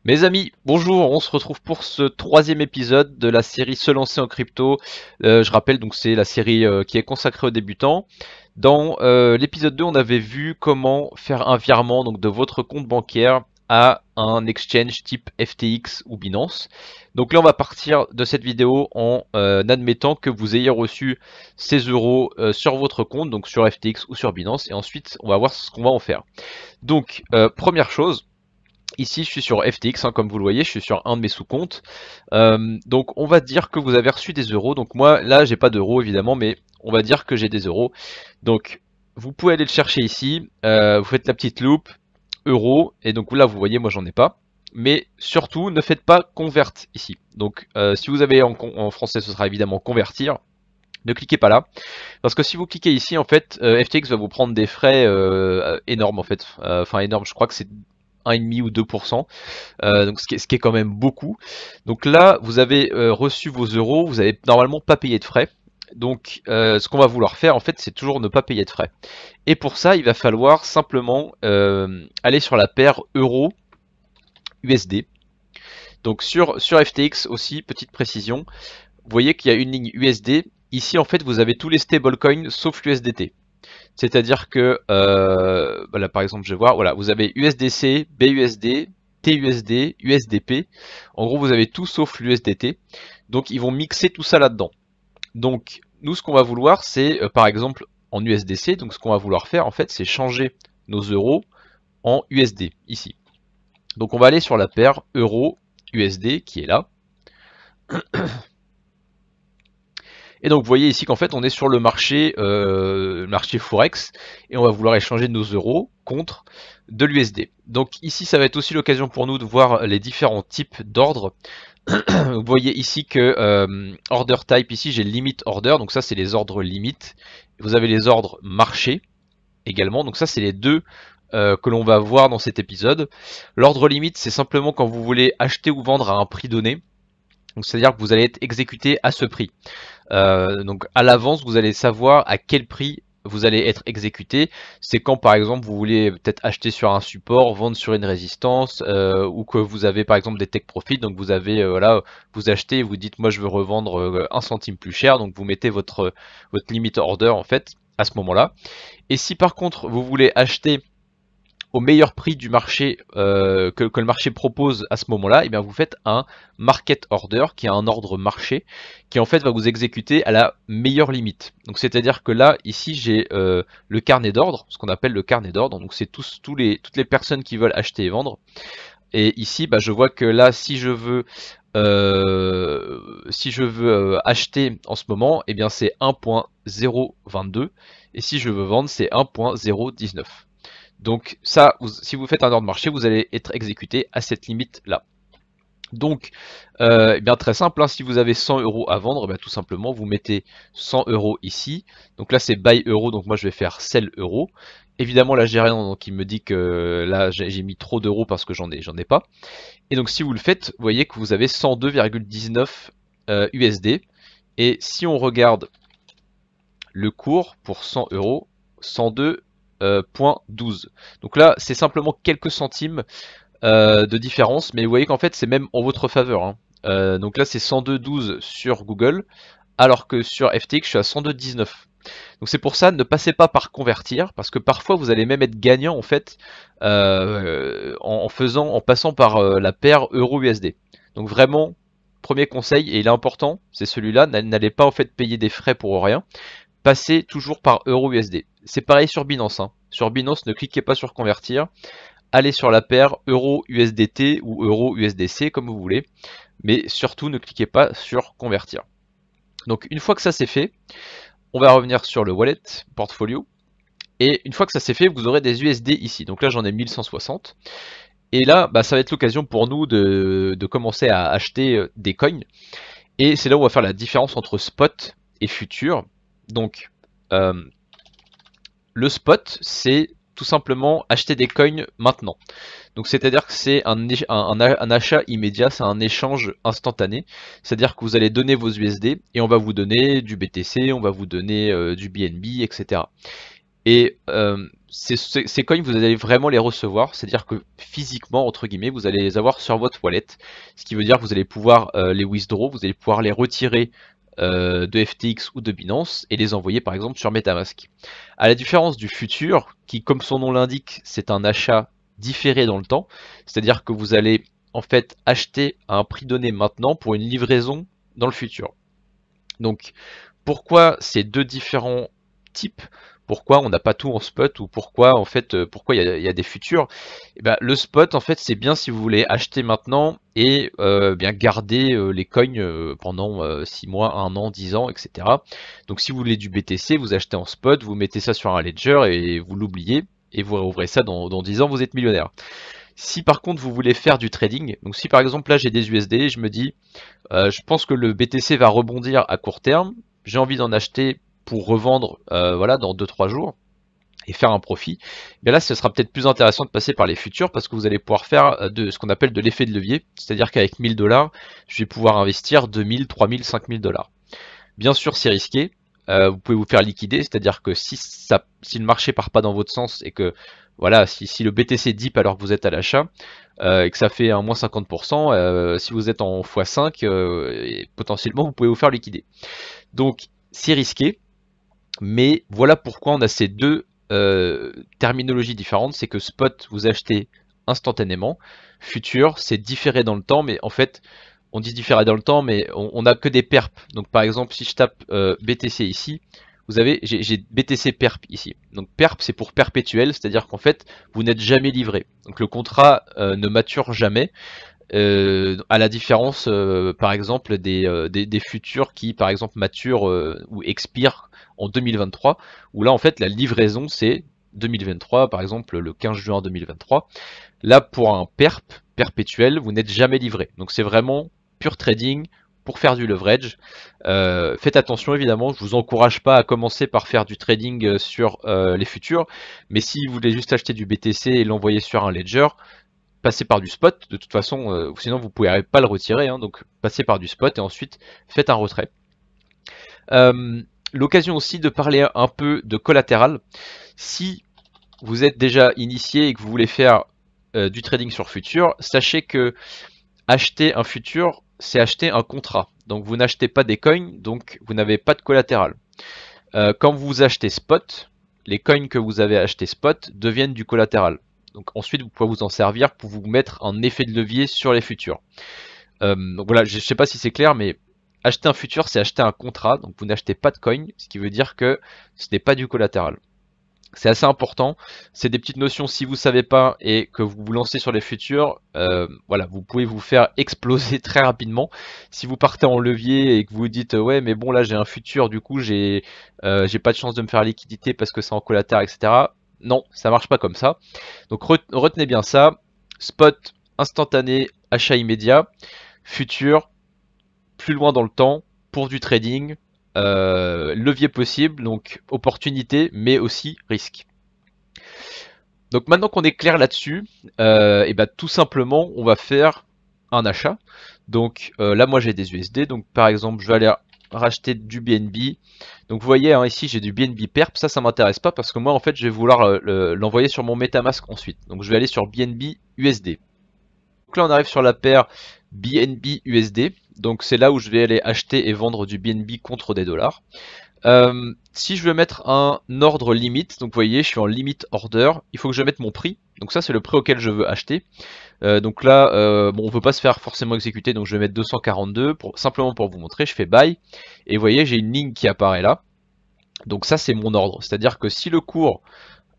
Mes amis, bonjour, on se retrouve pour ce troisième épisode de la série Se lancer en crypto. Je rappelle donc c'est la série qui est consacrée aux débutants. Dans l'épisode 2, on avait vu comment faire un virement donc de votre compte bancaire à un exchange type FTX ou Binance. Donc là on va partir de cette vidéo en admettant que vous ayez reçu ces euros sur votre compte, donc sur FTX ou sur Binance, et ensuite on va voir ce qu'on va en faire. Donc première chose. Ici, je suis sur FTX, comme vous le voyez, je suis sur un de mes sous-comptes. Donc, on va dire que vous avez reçu des euros. Donc, moi, là, j'ai pas d'euros, évidemment, mais on va dire que j'ai des euros. Donc, vous pouvez aller le chercher ici. Vous faites la petite loupe, euros. Et donc, là, vous voyez, moi, j'en ai pas. Mais surtout, ne faites pas convert ici. Donc, si vous avez en français, ce sera évidemment convertir. Ne cliquez pas là, parce que si vous cliquez ici, en fait, FTX va vous prendre des frais énormes, en fait. Enfin, énormes, je crois que c'est 1,5 ou 2%, donc ce qui est quand même beaucoup. Donc là, vous avez reçu vos euros, vous n'avez normalement pas payé de frais. Donc ce qu'on va vouloir faire, en fait, c'est toujours ne pas payer de frais. Et pour ça, il va falloir simplement aller sur la paire euro USD. Donc sur FTX aussi, petite précision, vous voyez qu'il y a une ligne USD. Ici, en fait, vous avez tous les stablecoins sauf l'USDT. C'est-à-dire que, là, par exemple, je vais voir, voilà, vous avez USDC, BUSD, TUSD, USDP. En gros, vous avez tout sauf l'USDT. Donc, ils vont mixer tout ça là-dedans. Donc, nous, ce qu'on va vouloir, c'est, par exemple, en USDC, donc ce qu'on va vouloir faire, en fait, c'est changer nos euros en USD, ici. Donc, on va aller sur la paire euro-USD, qui est là. Et donc vous voyez ici qu'en fait on est sur le marché Forex et on va vouloir échanger nos euros contre de l'USD. Donc ici ça va être aussi l'occasion pour nous de voir les différents types d'ordres. Vous voyez ici que order type, ici j'ai limit order, donc ça c'est les ordres limites. Vous avez les ordres marché également, donc ça c'est les deux que l'on va voir dans cet épisode. L'ordre limite c'est simplement quand vous voulez acheter ou vendre à un prix donné. Donc c'est-à-dire que vous allez être exécuté à ce prix. Donc à l'avance, vous allez savoir à quel prix vous allez être exécuté. C'est quand par exemple vous voulez peut-être acheter sur un support, vendre sur une résistance, ou que vous avez par exemple des take profit, donc vous avez voilà, vous achetez et vous dites moi je veux revendre 1 centime plus cher, donc vous mettez votre limit order en fait à ce moment-là. Et si par contre vous voulez acheter au meilleur prix du marché que le marché propose à ce moment-là, et bien vous faites un market order qui est un ordre marché qui en fait va vous exécuter à la meilleure limite. Donc c'est-à-dire que là ici j'ai le carnet d'ordre, ce qu'on appelle le carnet d'ordre. Donc c'est toutes les personnes qui veulent acheter et vendre. Et ici je vois que là si je veux acheter en ce moment, et bien c'est 1.022 et si je veux vendre c'est 1.019. Donc ça, si vous faites un ordre marché, vous allez être exécuté à cette limite-là. Donc, eh bien très simple, hein, si vous avez 100 euros à vendre, eh bien, tout simplement, vous mettez 100 euros ici. Donc là, c'est buy euro, donc moi je vais faire sell euro. Évidemment, là j'ai rien, donc il me dit que là j'ai mis trop d'euros parce que j'en ai pas. Et donc si vous le faites, vous voyez que vous avez 102,19 USD. Et si on regarde le cours pour 100 euros, 102,12. Donc là, c'est simplement quelques centimes de différence, mais vous voyez qu'en fait, c'est même en votre faveur, hein. Donc là, c'est 102,12 sur Google, alors que sur FTX, je suis à 102,19. Donc c'est pour ça, ne passez pas par convertir, parce que parfois, vous allez même être gagnant en fait en passant par la paire euro-USD. Donc vraiment, premier conseil, et il est important, c'est celui-là, n'allez pas en fait payer des frais pour rien. Passez toujours par euro-USD. C'est pareil sur Binance, hein. Sur Binance, ne cliquez pas sur convertir. Allez sur la paire euro-USDT ou euro-USDC comme vous voulez. Mais surtout, ne cliquez pas sur convertir. Donc une fois que ça c'est fait, on va revenir sur le wallet portfolio. Et une fois que ça c'est fait, vous aurez des USD ici. Donc là, j'en ai 1160. Et là, ça va être l'occasion pour nous de commencer à acheter des coins. Et c'est là où on va faire la différence entre spot et futur. Donc, le spot, c'est tout simplement acheter des coins maintenant. Donc c'est-à-dire que c'est un achat immédiat, c'est un échange instantané. C'est-à-dire que vous allez donner vos USD et on va vous donner du BTC, on va vous donner du BNB, etc. Et ces coins, vous allez vraiment les recevoir, c'est-à-dire que physiquement, entre guillemets, vous allez les avoir sur votre wallet, ce qui veut dire que vous allez pouvoir les withdraw, vous allez pouvoir les retirer de FTX ou de Binance et les envoyer par exemple sur MetaMask. À la différence du futur, qui comme son nom l'indique, c'est un achat différé dans le temps, c'est-à-dire que vous allez en fait acheter à un prix donné maintenant pour une livraison dans le futur. Donc pourquoi ces deux différents types? Pourquoi on n'a pas tout en spot ou pourquoi en fait pourquoi il y a des futurs? Eh ben, le spot en fait c'est bien si vous voulez acheter maintenant et bien garder les coins pendant 6 mois, 1 an, 10 ans, etc. Donc si vous voulez du BTC, vous achetez en spot, vous mettez ça sur un ledger et vous l'oubliez et vous rouvrez ça dans 10 ans, vous êtes millionnaire. Si par contre vous voulez faire du trading, donc si par exemple là j'ai des USD, je me dis je pense que le BTC va rebondir à court terme, j'ai envie d'en acheter pour revendre voilà, dans 2-3 jours et faire un profit, mais là ce sera peut-être plus intéressant de passer par les futurs parce que vous allez pouvoir faire de ce qu'on appelle de l'effet de levier, c'est-à-dire qu'avec 1000 $, je vais pouvoir investir 2000, 3000, 5000 $. Bien sûr c'est risqué, vous pouvez vous faire liquider, c'est-à-dire que si le marché part pas dans votre sens et que voilà, si le BTC dip alors que vous êtes à l'achat, et que ça fait un moins 50%, si vous êtes en x5, potentiellement vous pouvez vous faire liquider. Donc c'est risqué, mais voilà pourquoi on a ces deux terminologies différentes, c'est que spot vous achetez instantanément, futur c'est différé dans le temps, mais en fait on dit différé dans le temps, mais on a que des perps. Donc par exemple si je tape BTC ici, vous avez, j'ai BTC perp ici. Donc perp c'est pour perpétuel, c'est-à-dire qu'en fait vous n'êtes jamais livré. Donc le contrat ne mature jamais. À la différence par exemple des futurs qui par exemple maturent ou expirent en 2023, où là en fait la livraison c'est 2023, par exemple le 15 juin 2023. Là pour un perp perpétuel, vous n'êtes jamais livré. Donc c'est vraiment pur trading pour faire du leverage. Faites attention évidemment, je vous encourage pas à commencer par faire du trading sur les futurs, mais si vous voulez juste acheter du BTC et l'envoyer sur un ledger, passez par du spot, de toute façon, sinon vous ne pouvez pas le retirer, hein, donc passez par du spot et ensuite faites un retrait. L'occasion aussi de parler un peu de collatéral. Si vous êtes déjà initié et que vous voulez faire du trading sur futur, sachez que acheter un futur, c'est acheter un contrat. Donc vous n'achetez pas des coins, donc vous n'avez pas de collatéral. Quand vous achetez spot, les coins que vous avez achetés spot deviennent du collatéral. Donc ensuite, vous pouvez vous en servir pour vous mettre un effet de levier sur les futurs. Donc voilà, je ne sais pas si c'est clair, mais acheter un futur, c'est acheter un contrat. Donc vous n'achetez pas de coin, ce qui veut dire que ce n'est pas du collatéral. C'est assez important, c'est des petites notions si vous ne savez pas et que vous vous lancez sur les futurs, voilà, vous pouvez vous faire exploser très rapidement. Si vous partez en levier et que vous vous dites ouais mais bon là j'ai un futur, du coup j'ai pas de chance de me faire liquidité parce que c'est en collatéral, etc. Non, ça marche pas comme ça. Donc retenez bien ça, spot instantané, achat immédiat, futur, plus loin dans le temps, pour du trading, levier possible, donc opportunité, mais aussi risque. Donc maintenant qu'on est clair là-dessus, et ben tout simplement on va faire un achat. Donc là moi j'ai des USD, donc par exemple je vais aller racheter du BNB. Donc vous voyez hein, ici j'ai du BNB perp, ça m'intéresse pas parce que moi en fait je vais vouloir l'envoyer sur mon MetaMask ensuite. Donc je vais aller sur BNB USD. Donc là on arrive sur la paire BNB USD, donc c'est là où je vais aller acheter et vendre du BNB contre des dollars. Si je veux mettre un ordre limite, donc vous voyez je suis en limit order, il faut que je mette mon prix, donc ça c'est le prix auquel je veux acheter. Donc là bon on veut pas se faire forcément exécuter, donc je vais mettre 242 simplement pour vous montrer, je fais buy et vous voyez j'ai une ligne qui apparaît là. Donc ça c'est mon ordre, c'est à dire que si le cours,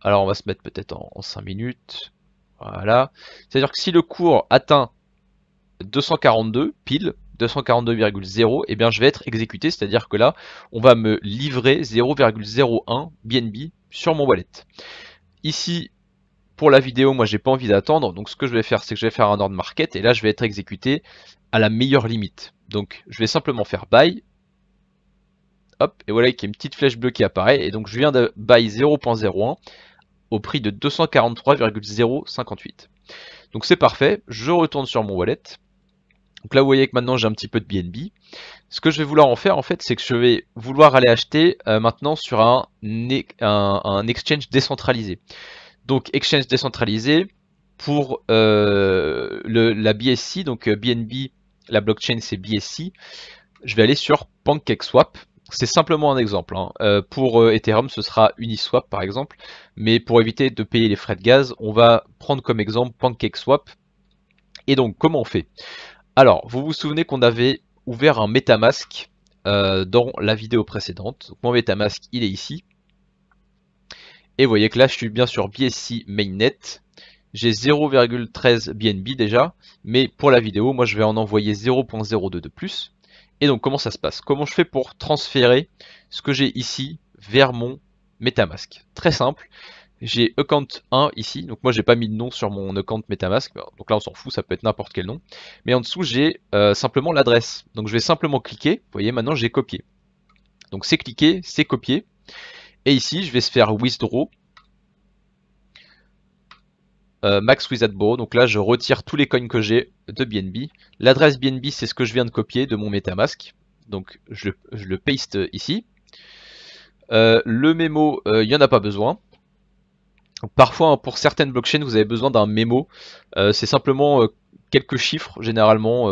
alors on va se mettre peut-être en 5 minutes, voilà, c'est à dire que si le cours atteint 242 pile 242,0, et bien je vais être exécuté, c'est à dire que là on va me livrer 0,01 BNB sur mon wallet. Ici pour la vidéo moi j'ai pas envie d'attendre, donc ce que je vais faire c'est que je vais faire un ordre market et là je vais être exécuté à la meilleure limite. Donc je vais simplement faire buy, hop, et voilà qu'il y a une petite flèche bleue qui apparaît, et donc je viens de buy 0.01 au prix de 243,058. Donc c'est parfait, je retourne sur mon wallet. Donc là vous voyez que maintenant j'ai un petit peu de BNB. Ce que je vais vouloir en faire en fait, c'est que je vais vouloir aller acheter maintenant sur un exchange décentralisé. Donc exchange décentralisé pour la BSC, donc BNB, la blockchain c'est BSC. Je vais aller sur PancakeSwap. C'est simplement un exemple, hein. Pour Ethereum, ce sera Uniswap par exemple. Mais pour éviter de payer les frais de gaz, on va prendre comme exemple PancakeSwap. Et donc, comment on fait? Alors, vous vous souvenez qu'on avait ouvert un MetaMask dans la vidéo précédente. Donc, mon MetaMask, il est ici. Et vous voyez que là, je suis bien sur BSC Mainnet. J'ai 0,13 BNB déjà. Mais pour la vidéo, moi, je vais en envoyer 0,02 de plus. Et donc comment ça se passe? Comment je fais pour transférer ce que j'ai ici vers mon MetaMask? Très simple, j'ai account 1 ici, donc moi j'ai pas mis de nom sur mon account MetaMask, donc là on s'en fout, ça peut être n'importe quel nom. Mais en dessous j'ai simplement l'adresse, donc je vais simplement cliquer, vous voyez maintenant j'ai copié. Donc c'est cliquer, c'est copier, et ici je vais se faire withdraw, max without borrow, donc là je retire tous les coins que j'ai de BNB. L'adresse BNB c'est ce que je viens de copier de mon MetaMask, donc je le paste ici. Le mémo, il n'y en a pas besoin. Parfois, hein, pour certaines blockchains, vous avez besoin d'un mémo. C'est simplement quelques chiffres, généralement.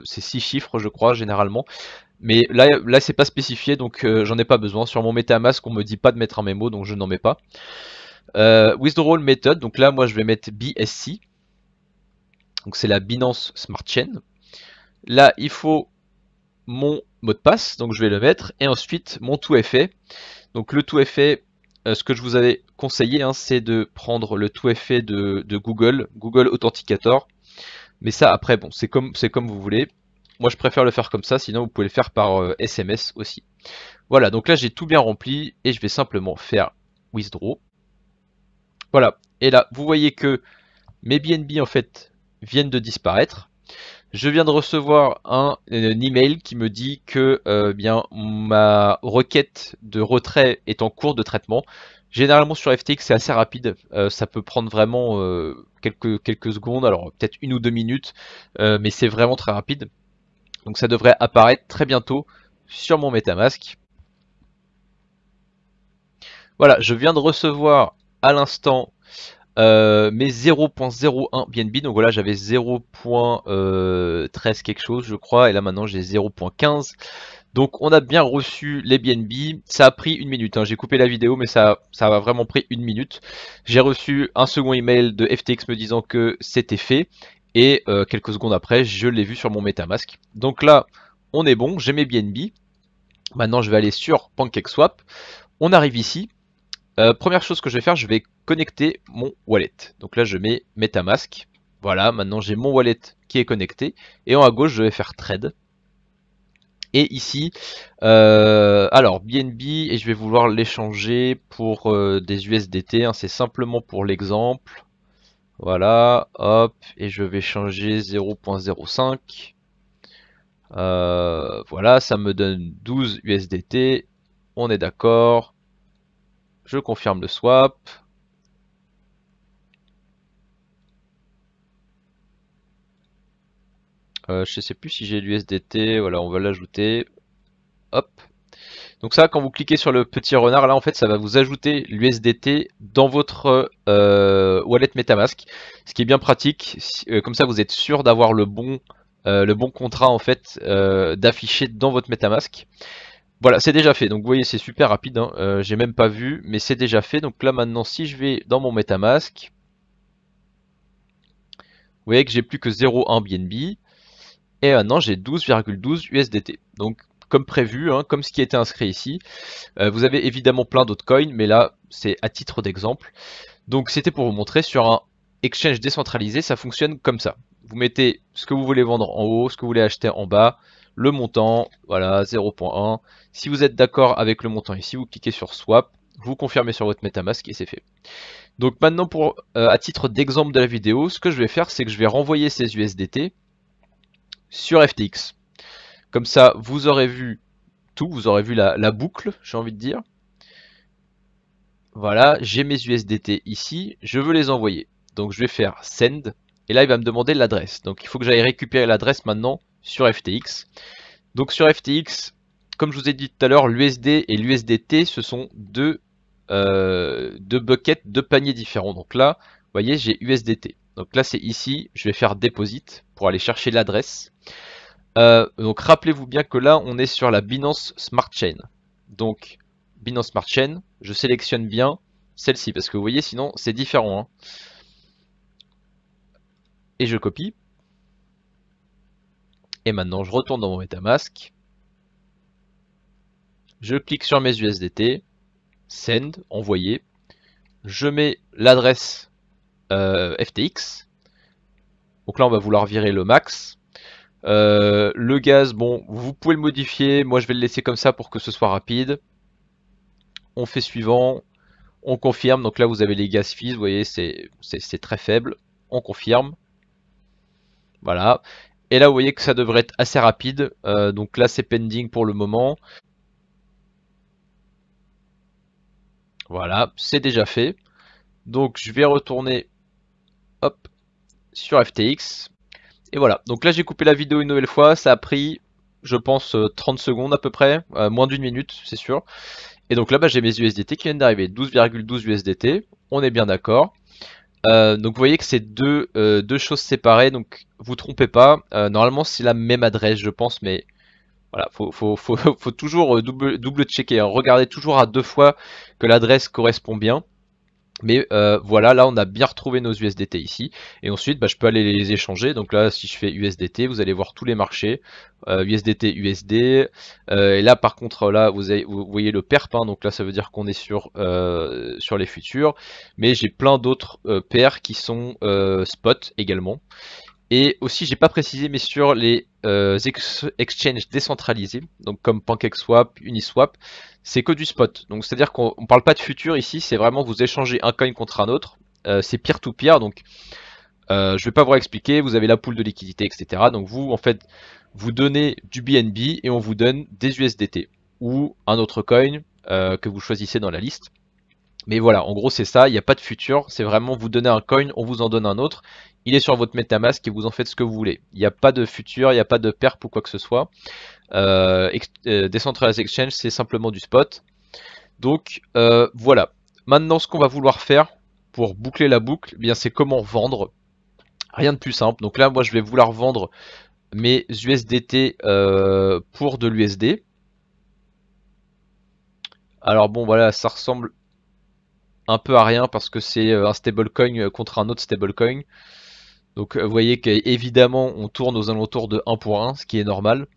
C'est 6 chiffres, je crois, généralement. Mais là c'est pas spécifié, donc j'en ai pas besoin. Sur mon MetaMask, on me dit pas de mettre un mémo, donc je n'en mets pas. Withdrawal method, donc là, moi, je vais mettre BSC. Donc c'est la Binance Smart Chain. Là, il faut mon mot de passe, donc je vais le mettre. Et ensuite, mon tout est fait. Donc le tout est fait, ce que je vous avais conseillé, hein, c'est de prendre le tout est fait de Google, Google Authenticator. Mais ça, après, bon, c'est comme vous voulez. Moi, je préfère le faire comme ça, sinon vous pouvez le faire par SMS aussi. Voilà, donc là, j'ai tout bien rempli et je vais simplement faire withdraw. Voilà, et là, vous voyez que mes BNB, en fait, viennent de disparaître. Je viens de recevoir un email qui me dit que bien ma requête de retrait est en cours de traitement. Généralement sur FTX c'est assez rapide, ça peut prendre vraiment quelques secondes, alors peut-être 1 ou 2 minutes, mais c'est vraiment très rapide. Donc ça devrait apparaître très bientôt sur mon MetaMask. Voilà, je viens de recevoir à l'instant mes 0.01 BNB, donc voilà j'avais 0.13 quelque chose je crois, et là maintenant j'ai 0.15. Donc on a bien reçu les BNB, ça a pris 1 minute, hein. J'ai coupé la vidéo mais ça a vraiment pris 1 minute. J'ai reçu un second email de FTX me disant que c'était fait, et quelques secondes après je l'ai vu sur mon MetaMask. Donc là on est bon, j'ai mes BNB, maintenant je vais aller sur PancakeSwap, on arrive ici. Première chose que je vais faire, je vais connecter mon wallet. Donc là, je mets MetaMask. Voilà, maintenant j'ai mon wallet qui est connecté. Et en haut à gauche, je vais faire Trade. Et ici, alors BNB, et je vais vouloir l'échanger pour des USDT. Hein, c'est simplement pour l'exemple. Voilà, hop, et je vais changer 0.05. Voilà, ça me donne 12 USDT. On est d'accord. Je confirme le swap. Je sais plus si j'ai l'USDT, voilà, on va l'ajouter. Hop. Donc ça, quand vous cliquez sur le petit renard, là en fait, ça va vous ajouter l'USDT dans votre wallet MetaMask, ce qui est bien pratique. Comme ça, vous êtes sûr d'avoir le bon contrat en fait d'afficher dans votre MetaMask. Voilà, c'est déjà fait. Donc vous voyez, c'est super rapide, hein. J'ai même pas vu, mais c'est déjà fait. Donc là maintenant, si je vais dans mon MetaMask, vous voyez que j'ai plus que 0,1 BNB. Et maintenant j'ai 12,12 USDT. Donc comme prévu, hein, comme ce qui était inscrit ici. Vous avez évidemment plein d'autres coins, mais là c'est à titre d'exemple. Donc c'était pour vous montrer sur un exchange décentralisé, ça fonctionne comme ça. Vous mettez ce que vous voulez vendre en haut, ce que vous voulez acheter en bas, le montant, voilà 0.1. Si vous êtes d'accord avec le montant ici, vous cliquez sur swap, vous confirmez sur votre MetaMask et c'est fait. Donc maintenant pour à titre d'exemple de la vidéo, ce que je vais faire c'est que je vais renvoyer ces USDT sur FTX. Comme ça, vous aurez vu tout, vous aurez vu la boucle, j'ai envie de dire. Voilà, j'ai mes USDT ici, je veux les envoyer. Donc je vais faire send, et là il va me demander l'adresse. Donc il faut que j'aille récupérer l'adresse maintenant sur FTX. Donc sur FTX, comme je vous ai dit tout à l'heure, l'USD et l'USDT, ce sont deux buckets, deux paniers différents. Donc là, vous voyez, j'ai USDT. Donc là, c'est ici, je vais faire Deposit pour aller chercher l'adresse. Donc rappelez-vous bien que là, on est sur la Binance Smart Chain. Donc Binance Smart Chain, je sélectionne bien celle-ci parce que vous voyez, sinon c'est différent. Hein. Et je copie. Et maintenant, je retourne dans mon MetaMask. Je clique sur mes USDT. Send, envoyer. Je mets l'adresse FTX. Donc là, on va vouloir virer le max. Le gaz, bon, vous pouvez le modifier. Moi, je vais le laisser comme ça pour que ce soit rapide. On fait suivant. On confirme. Donc là, vous avez les gas fees. Vous voyez, c'est très faible. On confirme. Voilà. Et là, vous voyez que ça devrait être assez rapide. Donc là, c'est pending pour le moment. Voilà, c'est déjà fait. Donc je vais retourner hop, sur FTX. Et voilà, donc là j'ai coupé la vidéo une nouvelle fois. Ça a pris, je pense, 30 secondes à peu près. Moins d'une minute, c'est sûr. Et donc là, bah, j'ai mes USDT qui viennent d'arriver. 12,12 USDT, on est bien d'accord. Donc vous voyez que c'est deux choses séparées. Donc vous trompez pas. Normalement c'est la même adresse, je pense, mais voilà, faut toujours double checker. Hein. Regardez toujours à deux fois que l'adresse correspond bien. Mais voilà, là on a bien retrouvé nos USDT ici. Et ensuite, bah, je peux aller les échanger. Donc là, si je fais USDT, vous allez voir tous les marchés. USDT, USD. Et là, par contre, là, vous voyez le perp. Hein, donc là, ça veut dire qu'on est sur les futurs. Mais j'ai plein d'autres pairs qui sont spot également. Et aussi, j'ai pas précisé, mais sur les exchanges décentralisés, donc comme PancakeSwap, Uniswap, c'est que du spot. Donc c'est-à-dire qu'on parle pas de futur ici, c'est vraiment vous échangez un coin contre un autre. C'est peer-to-peer, donc je vais pas vous expliquer. Vous avez la pool de liquidité, etc. Donc vous, en fait, vous donnez du BNB et on vous donne des USDT ou un autre coin que vous choisissez dans la liste. Mais voilà, en gros c'est ça, il n'y a pas de futur, c'est vraiment vous donnez un coin, on vous en donne un autre, il est sur votre MetaMask et vous en faites ce que vous voulez. Il n'y a pas de futur, il n'y a pas de perp ou quoi que ce soit. Decentralized Exchange, c'est simplement du spot. Donc voilà. Maintenant ce qu'on va vouloir faire pour boucler la boucle, eh bien c'est comment vendre. Rien de plus simple. Donc là moi je vais vouloir vendre mes USDT pour de l'USD. Alors bon voilà, ça ressemble un peu à rien parce que c'est un stablecoin contre un autre stablecoin. Donc vous voyez qu'évidemment on tourne aux alentours de 1 pour 1, ce qui est normal.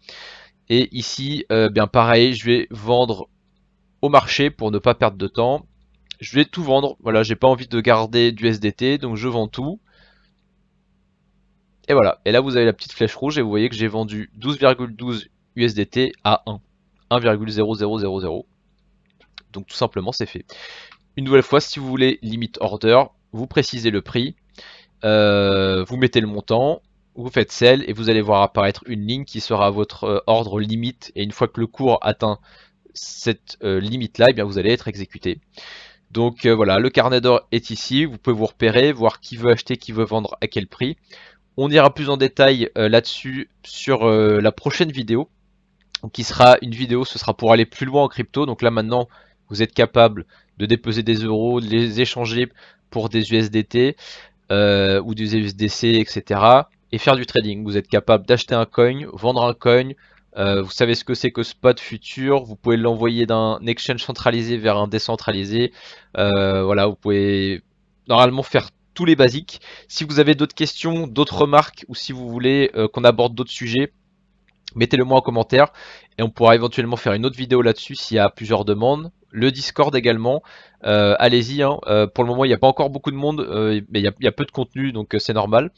Et ici, bien pareil, je vais vendre au marché pour ne pas perdre de temps. Je vais tout vendre, voilà, j'ai pas envie de garder du SDT, donc je vends tout. Et voilà, et là vous avez la petite flèche rouge et vous voyez que j'ai vendu 12,12 USDT à 1, 1,0000. Donc tout simplement c'est fait. Une nouvelle fois, si vous voulez limit order, vous précisez le prix, vous mettez le montant, vous faites sell et vous allez voir apparaître une ligne qui sera votre ordre limite. Et une fois que le cours atteint cette limite là, et bien vous allez être exécuté. Donc voilà, le carnet d'or est ici, vous pouvez vous repérer, voir qui veut acheter, qui veut vendre, à quel prix. On ira plus en détail là-dessus sur la prochaine vidéo, qui sera une vidéo, ce sera pour aller plus loin en crypto. Donc là maintenant, vous êtes capable de déposer des euros, de les échanger pour des USDT ou des USDC, etc. Et faire du trading. Vous êtes capable d'acheter un coin, vendre un coin. Vous savez ce que c'est que spot futur. Vous pouvez l'envoyer d'un exchange centralisé vers un décentralisé. Voilà, vous pouvez normalement faire tous les basiques. Si vous avez d'autres questions, d'autres remarques, ou si vous voulez qu'on aborde d'autres sujets, mettez-le moi en commentaire et on pourra éventuellement faire une autre vidéo là-dessus s'il y a plusieurs demandes. Le Discord également, allez-y, hein. Pour le moment il n'y a pas encore beaucoup de monde, mais il y a peu de contenu donc c'est normal.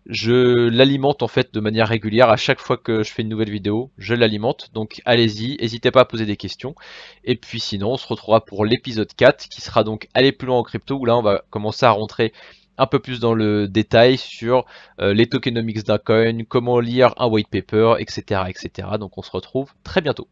Je l'alimente en fait de manière régulière à chaque fois que je fais une nouvelle vidéo, je l'alimente, donc allez-y, n'hésitez pas à poser des questions. Et puis sinon on se retrouvera pour l'épisode 4 qui sera donc aller plus loin en crypto où là on va commencer à rentrer un peu plus dans le détail sur les tokenomics d'un coin, comment lire un white paper, etc., etc. Donc on se retrouve très bientôt.